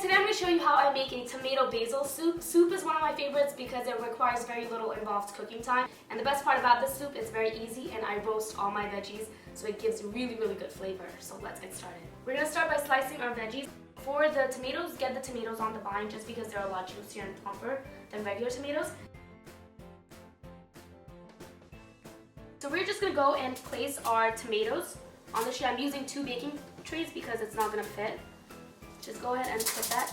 today I'm going to show you how I make a tomato basil soup. Soup is one of my favorites because it requires very little involved cooking time. And the best part about this soup, it's very easy and I roast all my veggies, so it gives really good flavor. So let's get started. We're going to start by slicing our veggies. For the tomatoes, get the tomatoes on the vine just because they're a lot juicier and plumper than regular tomatoes. So we're just going to go and place our tomatoes on the tray. I'm using 2 baking trays because it's not going to fit. Just go ahead and put that.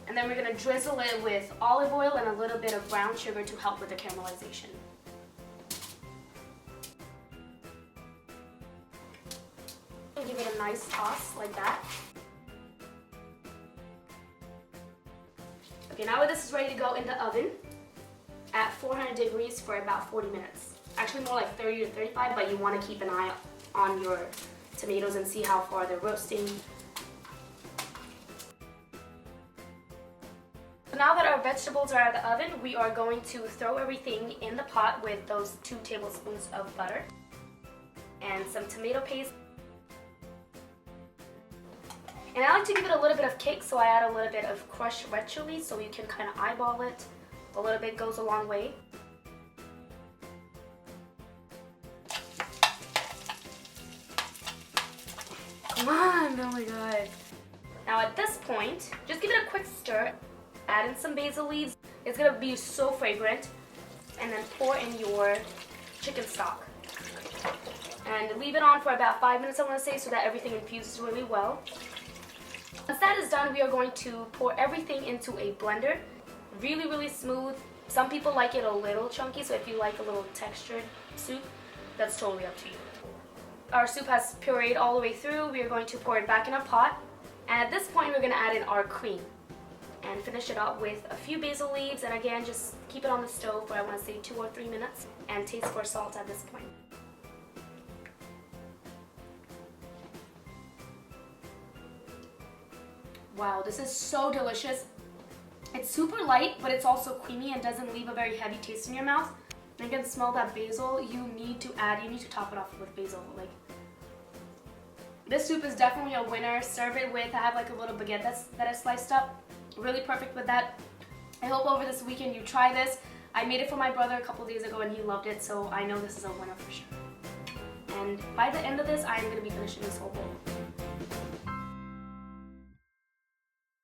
And then we're going to drizzle it with olive oil and a little bit of brown sugar to help with the caramelization. Give it a nice toss like that. Okay, now this is ready to go in the oven at 400 degrees for about 40 minutes. Actually more like 30 to 35, but you want to keep an eye on your tomatoes and see how far they're roasting. So now that our vegetables are out of the oven, we are going to throw everything in the pot with those 2 tablespoons of butter and some tomato paste. And I like to give it a little bit of kick, so I add a little bit of crushed red chili so you can kind of eyeball it. A little bit goes a long way. Come on, oh my god. Now at this point, just give it a quick stir. Add in some basil leaves. It's going to be so fragrant. And then pour in your chicken stock. And leave it on for about 5 minutes, I want to say, so that everything infuses really well. Once that is done, we are going to pour everything into a blender. Really smooth. Some people like it a little chunky, so if you like a little textured soup, that's totally up to you. Our soup has pureed all the way through. We are going to pour it back in a pot. And at this point, we're going to add in our cream. And finish it up with a few basil leaves, and again just keep it on the stove for I want to say 2 or 3 minutes, and taste for salt at this point. Wow, this is so delicious. It's super light, but it's also creamy and doesn't leave a very heavy taste in your mouth. And you can smell that basil. You need to top it off with basil. Like, this soup is definitely a winner. Serve it with, I have like a little baguette that I sliced up. Really perfect with that. I hope over this weekend you try this. I made it for my brother a couple days ago and he loved it, so I know this is a winner for sure. And by the end of this, I am going to be finishing this whole bowl.